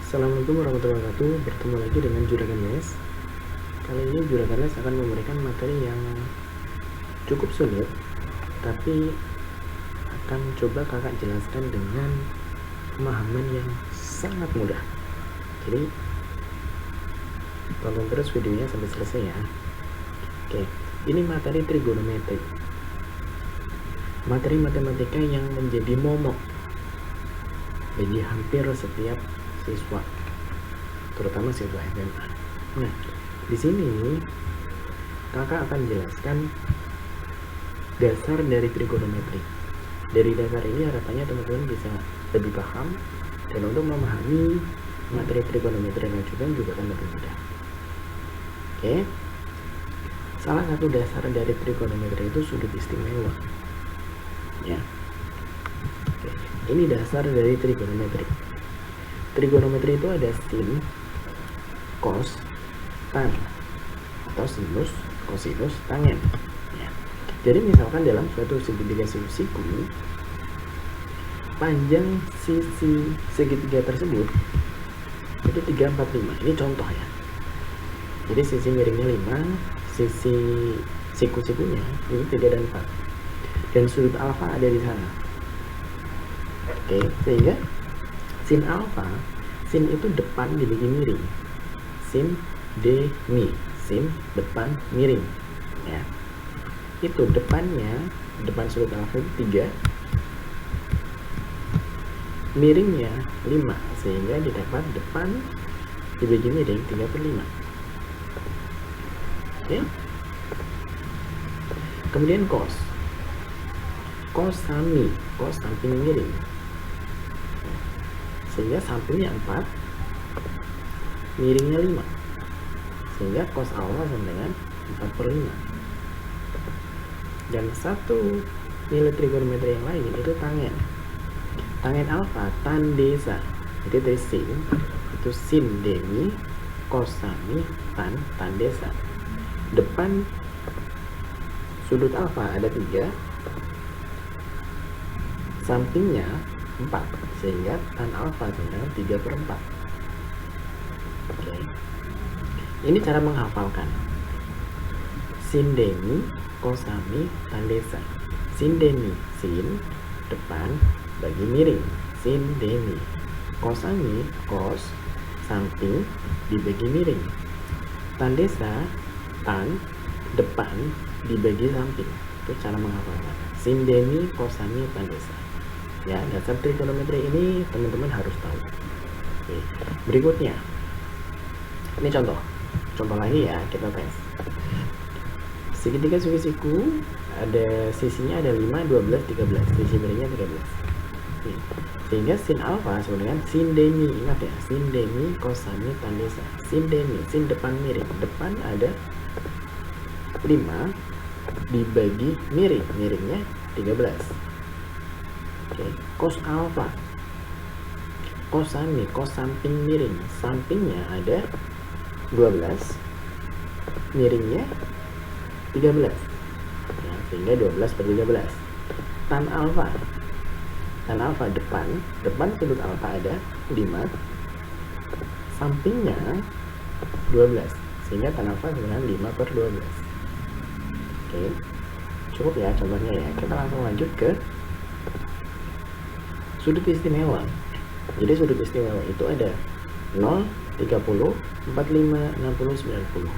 Assalamualaikum warahmatullahi wabarakatuh. Bertemu lagi dengan Juragan Les. Kali ini Juragan Les akan memberikan materi yang cukup sulit, tapi akan coba kakak jelaskan dengan pemahaman yang sangat mudah. Jadi tonton terus videonya sampai selesai ya. Oke, ini materi trigonometri, materi matematika yang menjadi momok bagi hampir setiap siswa, terutama siswa SMA. Nah, di sini kakak akan jelaskan dasar dari trigonometri. Dari dasar ini harapannya teman-teman bisa lebih paham, dan untuk memahami materi trigonometri lanjutan juga akan lebih mudah. Oke, salah satu dasar dari trigonometri itu sudut istimewa. Ya, oke. Ini dasar dari trigonometri. Trigonometri itu ada sin, cos, tan, atau sinus, kosinus, tangen. Ya. Jadi misalkan dalam suatu segitiga siku, panjang sisi segitiga tersebut itu 3, 4, 5. Ini contoh ya. Jadi sisi miringnya 5, sisi siku-sikunya ini 3 dan 4. Dan sudut alfa ada di sana. Oke, sehingga sin alfa, sin itu depan dibagi miring. Sin D mi, sin depan miring. Ya. Itu depannya, depan sudut alfa itu 3, miringnya 5, sehingga didapat depan dibagi miring 3/5. Oke. Kemudian cos. Cos sami, cos samping miring. Sehingga sampingnya 4, miringnya 5. Sehingga cos alfa sama dengan 4/5. Dan satu nilai trigonometri yang lain itu tangen. Tangen alfa, tan desa. Jadi dari sin, itu sin demi, cos sami, tan desa. Depan sudut alfa ada 3, sampingnya 4, sehingga tan alfa dengan 3/4. Oke. Ini cara menghafalkan. Sin demi, cos sami, tan desa. Sin demi, sin depan bagi miring, sin demi. Cos sami, cos samping dibagi miring. Tan desa, tan depan dibagi samping. Itu cara menghafalkan. Sin demi, cos sami, tan desa. Ya, dasar trigonometri ini teman-teman harus tahu. Oke. Berikutnya, ini contoh lagi ya, kita tes. Segitiga siku ada sisinya ada 5, 12, 13, sisi miringnya 13. Oke. Sehingga sin alfa sama dengan sin demi, ingat ya, sin demi, cos sami, tan desa. Sin demi, sin depan miring, depan ada 5 dibagi miring, miringnya 13. Oke, cos alfa, cos sami, cos samping miring, sampingnya ada 12, miringnya 13. Ya, sehingga 12/13. Tan alfa depan sudut alfa ada 5, sampingnya 12, sehingga tan alfa dengan 5/12. Oke, cukup ya contohnya ya. Kita langsung lanjut ke sudut istimewa. Jadi sudut istimewa itu ada 0, 30, 45, 60, 90.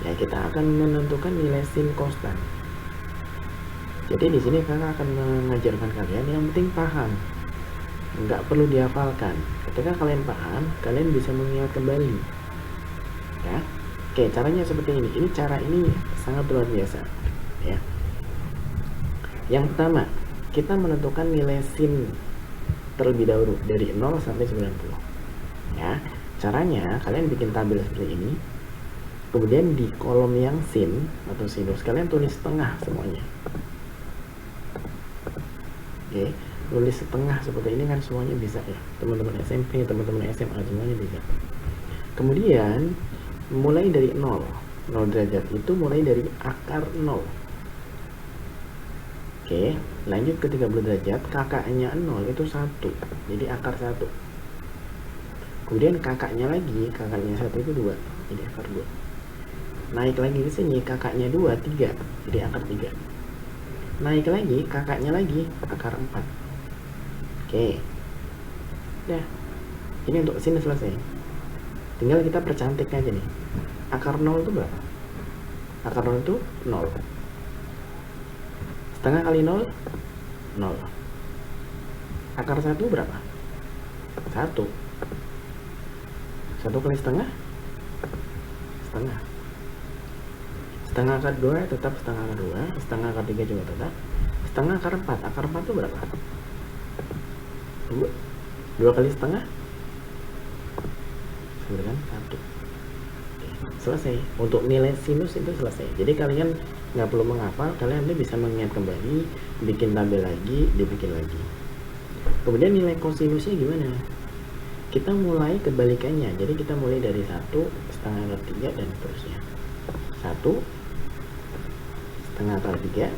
Ya, kita akan menentukan nilai sin konstan. Jadi di sini kakak akan mengajarkan kalian yang penting paham, nggak perlu dihafalkan. Ketika kalian paham, kalian bisa mengingat kembali. Ya, oke, caranya seperti ini. Ini cara ini sangat luar biasa. Ya. Yang pertama, kita menentukan nilai sin terlebih dahulu dari 0 sampai 90. Ya, caranya kalian bikin tabel seperti ini. Kemudian di kolom yang sin atau sinus kalian tulis setengah semuanya. Oke, tulis setengah seperti ini kan semuanya bisa ya. Teman-teman SMP, teman-teman SMA semuanya bisa. Kemudian mulai dari 0 derajat itu mulai dari akar 0. Oke, lanjut ke 30 derajat, kakaknya 0 itu 1, jadi akar 1. Kemudian kakaknya lagi, kakaknya 1 itu 2, jadi akar 2. Naik lagi ke sini, kakaknya 2, 3, jadi akar 3. Naik lagi, kakaknya lagi, akar 4. Oke. Nah, ini untuk sini selesai. Tinggal kita percantik aja nih. Akar 0 itu berapa? Akar 0 itu 0. Setengah kali 0, 0. Akar 1 berapa? 1. 1 kali setengah, setengah. Setengah akar 2 tetap setengah akar 2, setengah akar 3 juga tetap. Setengah akar 4, akar 4 itu berapa? 2. 2 kali setengah, sama dengan 1. Selesai. Untuk nilai sinus itu selesai. Jadi kalian nggak perlu menghafal, kalian nanti bisa mengingat kembali, bikin tabel lagi, dibikin lagi. Kemudian nilai kosinusnya gimana? Kita mulai kebalikannya. Jadi kita mulai dari 1, setengah akar 3 dan seterusnya. 1, setengah akar 3,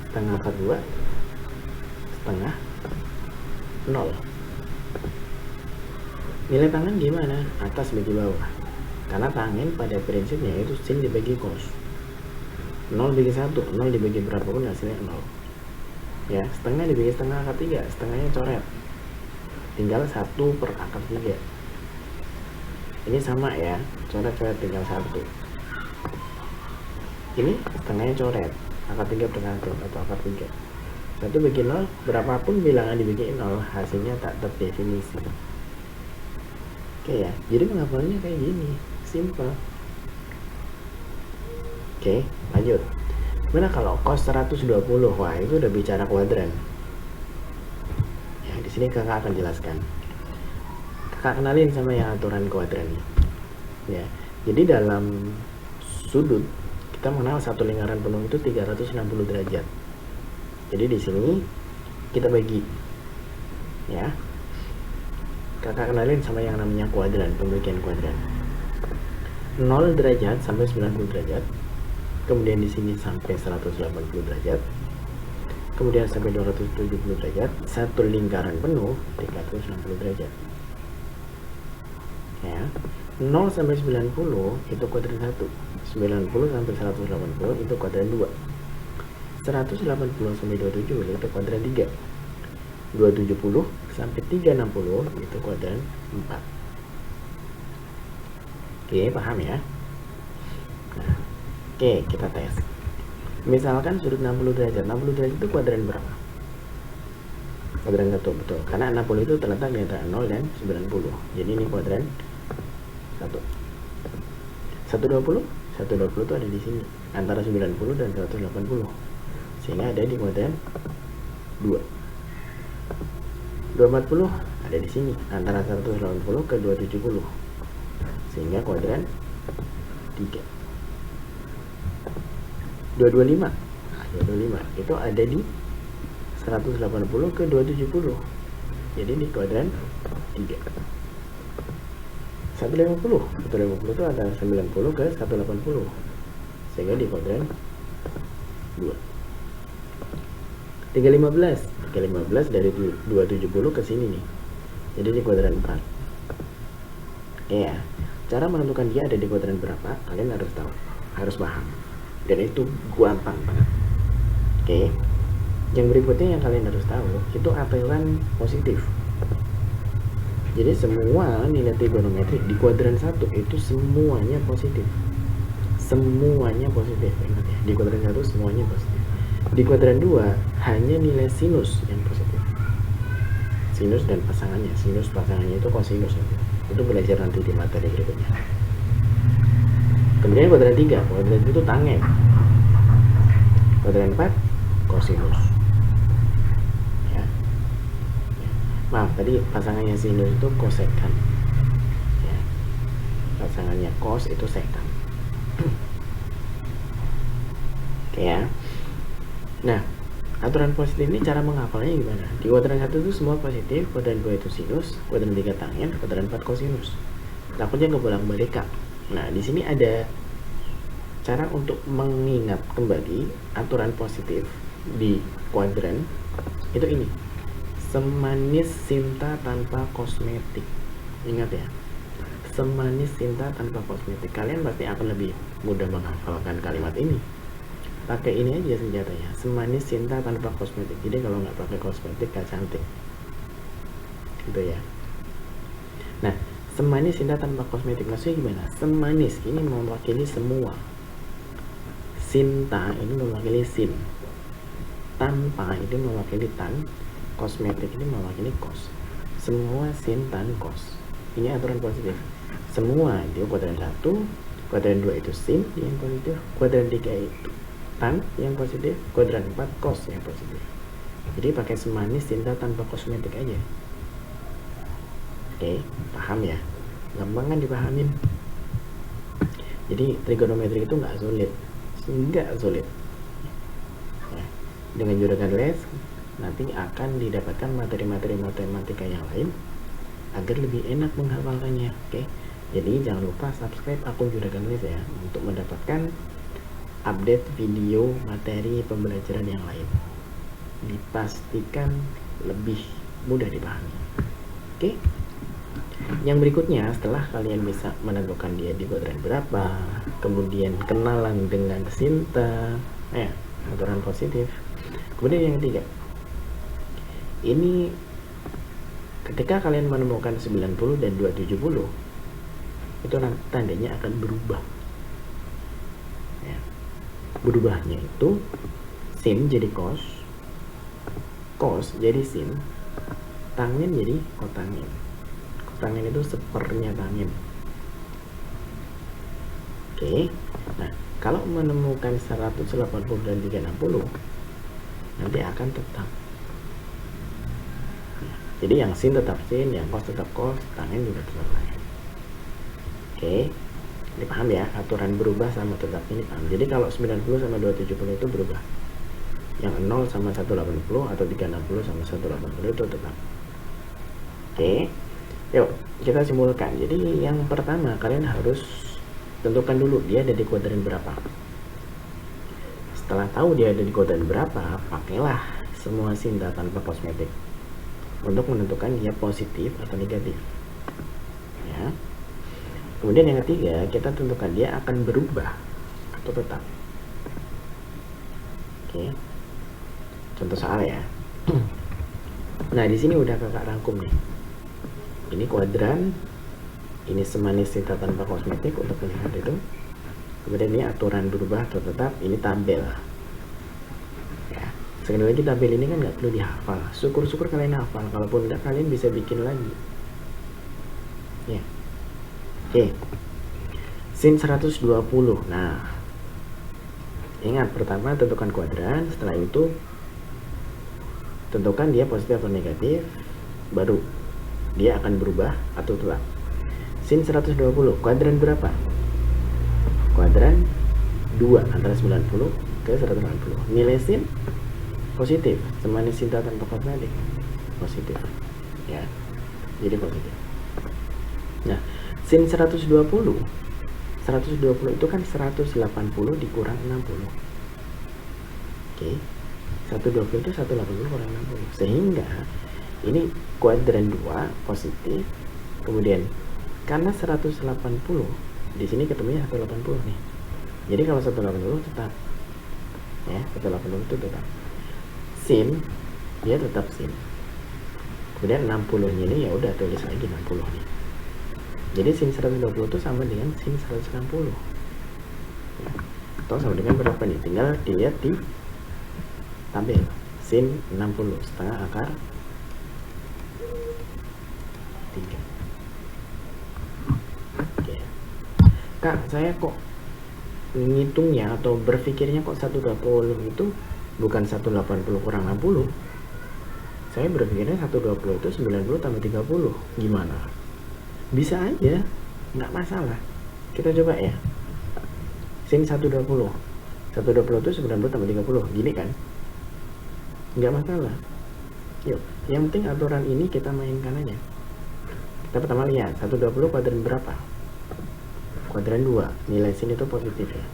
setengah akar 2, setengah 0. Nilai tangan gimana? Atas bagi bawah. Karena tangen pada prinsipnya itu sin dibagi cos. 0 bagi 1, 0 dibagi berapapun hasilnya 0. Ya, setengah dibagi setengah akar 3, setengahnya coret. Tinggal 1 per akar 3. Ini sama ya, coret-coret tinggal 1. Ini setengahnya coret, akar 3 per akar 1 atau akar 3. 1 bagi 0, berapapun bilangan dibagi 0, hasilnya tak terdefinisi. Oke ya, jadi menghafalnya kayak gini, simple. Oke, lanjut. Gimana kalau cos 120? Wah, itu udah bicara kuadran. Ya, di sini kakak akan jelaskan. Kakak kenalin sama yang aturan kuadran nih. Ya, jadi dalam sudut kita mengenal satu lingkaran penuh itu 360 derajat. Jadi di sini kita bagi. Ya. Kakak kenalin sama yang namanya kuadran, pembagian kuadran. 0 derajat sampai 90 derajat. Kemudian di sini sampai 180 derajat. Kemudian sampai 270 derajat. Satu lingkaran penuh 360 derajat. Ya. 0 sampai 90 itu kuadran 1. 90 sampai 180 itu kuadran 2. 180 sampai 27 itu kuadran 3. 270 sampai 360 itu kuadran 4. Oke, paham ya? Nah, oke, kita tes. Misalkan sudut 60 derajat. 60 derajat itu kuadran berapa? Kuadran 1, betul. Karena 60 itu terletak di antara 0 dan 90. Jadi ini kuadran 1. 120? 120 itu ada di sini, antara 90 dan 180. Sehingga ada di kuadran 2. 240 ada di sini, antara 180 ke 270. Sehingga kuadran 3. 225. Nah, 225 itu ada di 180 ke 270. Jadi di kuadran 3. 150 itu antara 90 ke 180. Sehingga di kuadran 2. 315 dari 270 ke sini nih. Jadi di kuadran 4. Ya, cara menentukan dia ada di kuadran berapa, kalian harus tahu, harus paham. Dan itu gampang banget. Oke. Yang berikutnya yang kalian harus tahu, itu aturan positif. Jadi semua nilai trigonometri di kuadran 1 itu semuanya positif. Semuanya positif, ingat ya. Di kuadran 1 semuanya positif. Di kuadran 2 hanya nilai sinus yang positif. Sinus dan pasangannya. Sinus pasangannya itu kosinus. Itu belajar nanti di materi berikutnya. Kemudian kuadran 3, kuadran itu tangen. Kuadran 4 kosinus. Ya. Maaf, tadi pasangannya sinus itu kosekan. Ya. Pasangannya cos itu sekan. Oke ya. Nah, aturan positif ini cara menghafalnya gimana? Di kuadran 1 itu semua positif, kuadran 2 itu sinus, kuadran 3 tangen, kuadran 4 kosinus. Takutnya kebolak-balik Kak. Nah, di sini ada cara untuk mengingat kembali aturan positif di kuadran itu ini. Semanis cinta tanpa kosmetik. Ingat ya, semanis cinta tanpa kosmetik. Kalian pasti akan lebih mudah menghafalkan kalimat ini. Pakai ini aja senjatanya, semanis cinta tanpa kosmetik. Jadi kalau nggak pakai kosmetik gak cantik, gitu ya. Nah, semanis cinta tanpa kosmetik maksudnya gimana? Semanis ini mewakili semua. Cinta ini mewakili sin. Tanpa ini mewakili tan. Kosmetik ini mewakili kos. Semua sin tan kos. Ini aturan positif. Semua itu kuadran 1, kuadran 2 itu sin yang positif, kuadran 3 itu tan yang positif, kuadran 4 kos yang positif. Jadi pakai semanis cinta tanpa kosmetik aja. Oke, paham ya? Gampang kan dipahamin? Jadi trigonometri itu nggak sulit. Ya, dengan juragan les nanti akan didapatkan materi-materi matematika yang lain agar lebih enak menghafalkannya. Oke, jadi jangan lupa subscribe akun juragan les ya untuk mendapatkan update video materi pembelajaran yang lain. Dipastikan lebih mudah dipahami. Oke, yang berikutnya setelah kalian bisa menentukan dia di kuadran berapa, kemudian kenalan dengan cinta, aturan positif. Kemudian yang ketiga, ini ketika kalian menemukan 90 dan 270 itu tandanya akan berubah ya. Berubahnya itu sin jadi kos, kos jadi sin, tangen jadi kotangin. Kotangin itu sepernya tangen. Oke, nah kalau menemukan 180 dan 360 nanti akan tetap. Jadi yang sin tetap sin, yang kos tetap kos, tangen juga tetap tangen. Oke, ini paham ya, aturan berubah sama tetap ini paham. Jadi kalau 90 sama 270 itu berubah. Yang 0 sama 180 atau 360 sama 180 itu tetap. Oke, yuk kita simpulkan. Jadi yang pertama kalian harus tentukan dulu dia ada di kuadran berapa. Setelah tahu dia ada di kuadran berapa, pakailah semua cinta tanpa kosmetik untuk menentukan dia positif atau negatif ya. Kemudian yang ketiga, kita tentukan dia akan berubah atau tetap. Oke, contoh soal ya. Nah di sini udah kakak rangkum nih, ini kuadran, ini semanis cinta tanpa kosmetik untuk melihat itu. Kemudian ini aturan berubah atau tetap, ini tabel. Sekali lagi tabel ini kan nggak perlu dihafal. Syukur-syukur kalian hafal. Kalaupun enggak, kalian bisa bikin lagi. Ya. Oke. Sin 120. Nah, ingat pertama tentukan kuadran. Setelah itu tentukan dia positif atau negatif. Baru dia akan berubah atau tetap. Sin 120. Kuadran berapa? Kuadran 2 antara 90 ke 180. Nilai sin positif, semanis cinta tanpa kosmetik positif ya, jadi positif. Nah sin 120 itu kan 180 dikurang 60. Oke, 120 itu 180 kurang 60, sehingga ini kuadran 2 positif. Kemudian karena 180 di sini ketemunya 180 nih, jadi kalau 180 tetap ya, 180 itu tetap. Sin dia tetap sin. Kemudian 60 ini ya udah tulis lagi 60 nih. Jadi sin 120 itu sama dengan sin 160 ya. Atau sama dengan berapa nih? Tinggal dilihat di tabel. Sin 60 setengah akar 3. Oke. Kak, saya kok ngitungnya atau berpikirnya kok 120 itu bukan 180 kurang 60. Saya berpikirnya 120 itu 90 tambah 30. Gimana? Bisa aja, nggak masalah. Kita coba ya. Sin 120 itu 90 tambah 30. Gini kan? Nggak masalah. Yuk, yang penting aturan ini kita mainkan aja. Kita pertama lihat 120 kuadran berapa? Kuadran 2. Nilai sin itu positif ya.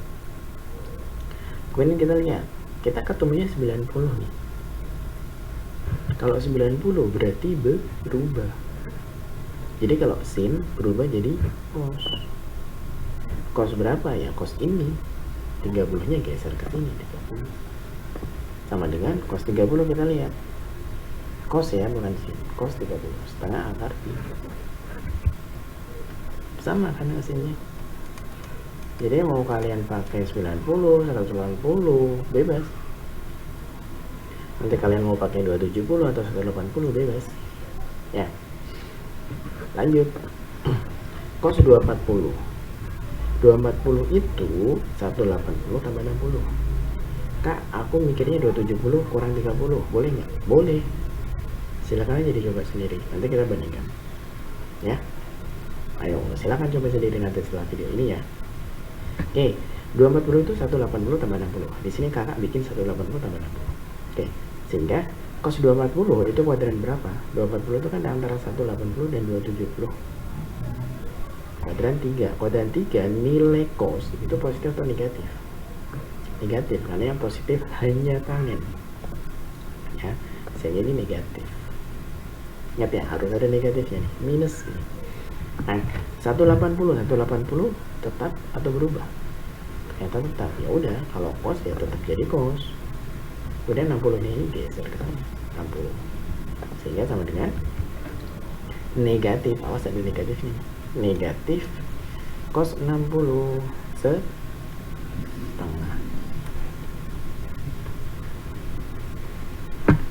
Kemudian kita lihat, kita ketemunya 90 nih. Kalau 90 berarti berubah. Jadi kalau sin berubah jadi cos. Cos berapa ya? Cos ini. 30-nya geser ke sini 30. Sama dengan cos 30 kita lihat. Cos ya, bukan sin. Cos 30 setengah akar 3. Sama kan hasilnya. Jadi mau kalian pakai 90, 190 bebas. Nanti kalian mau pakai 270 atau 180 bebas. Ya. Lanjut. Cos 240. 240 itu 180 tambah 60. Kak, aku mikirnya 270 kurang 30. Boleh nggak? Boleh. Silakan aja dicoba sendiri. Nanti kita bandingkan. Ya. Ayo, silakan coba sendiri nanti setelah video ini ya. Oke, 240 itu 180 tambah 60. Di sini kakak bikin 180 tambah 60. Oke, sehingga cos 240 itu kuadran berapa? 240 itu kan antara 180 dan 270. Kuadran 3. Kuadran 3 nilai cos itu positif atau negatif? Negatif, karena yang positif hanya tangen. Ya, sehingga ini negatif. Ingat ya, harus ada negatifnya nih, minus ini. Nah, 180 tetap atau berubah? Ternyata tetap. Ya udah, kalau cos ya tetap jadi cos. Kemudian 60 ini geser ke sana 60. Sehingga sama dengan negatif. Awas ada negatifnya. Negatif cos 60 setengah.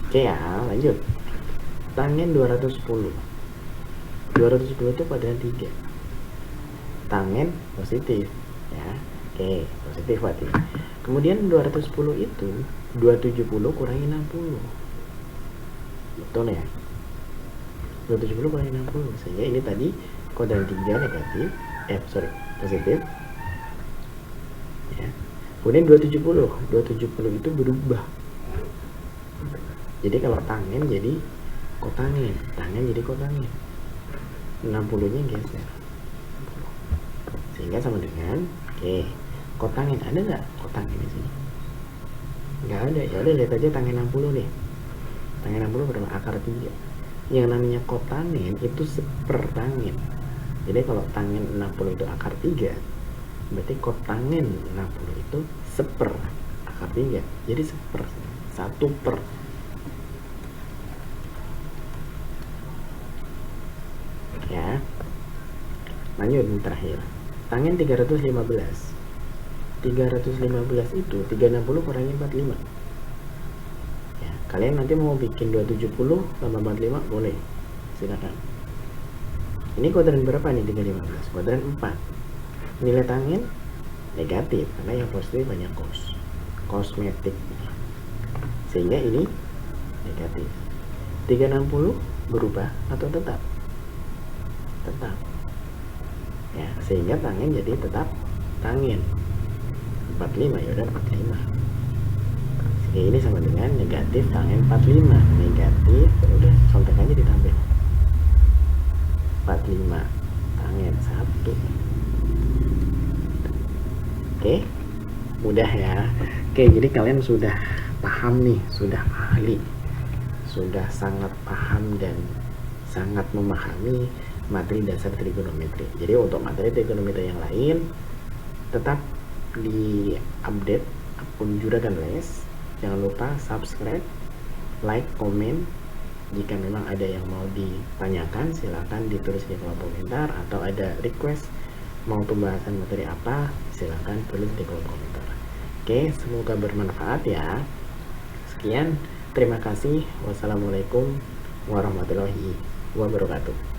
Oke ya, lanjut. Tangen 210. 210 itu kuadran 3. Tangen positif ya. Oke, positif berarti. Kemudian 210 itu 270 kurangi 60. Betul ya? 270 kurangi 60. Sehingga ini tadi kuadran 3 negatif, positif. Ya. Kemudian 270 itu berubah. Jadi kalau tangen jadi kotangen, tangen jadi kotangen. 60-nya geser. Sehingga sama dengan kotangen. Ada nggak kotangen di sini? Nggak ada. Ya udah lihat aja tangen 60 nih. Tangen 60 berapa? Akar 3. Yang namanya kotangen itu sepertangen. Jadi kalau tangen 60 itu akar 3, berarti kotangen 60 itu seper akar 3. Jadi seper, 1/. Ya. Lanjut terakhir. Tangen 315. 315 itu 360 kurangi 45. Ya, kalian nanti mau bikin 270 tambah 45 boleh. Silakan. Ini kuadran berapa nih 315? Kuadran 4. Nilai tangen negatif karena yang positif banyak cos. Kosmetik. Sehingga ini negatif. 360 berubah atau tetap? Tetap. Ya, sehingga tangen jadi tetap tangen. 45 ya udah 45. Oke, ini sama dengan negatif tangen 45. Negatif ya udah contekannya ditambah 45 tangen 1. Oke, mudah ya. Oke, jadi kalian sudah paham nih, sudah ahli, sudah sangat paham dan sangat memahami materi dasar trigonometri. Jadi untuk materi trigonometri yang lain tetap di update akun Juragan Les. Jangan lupa subscribe, like, komen. Jika memang ada yang mau ditanyakan silahkan ditulis di kolom komentar, atau ada request mau pembahasan materi apa silahkan tulis di kolom komentar. Oke, semoga bermanfaat ya. Sekian, terima kasih. Wassalamualaikum warahmatullahi wabarakatuh.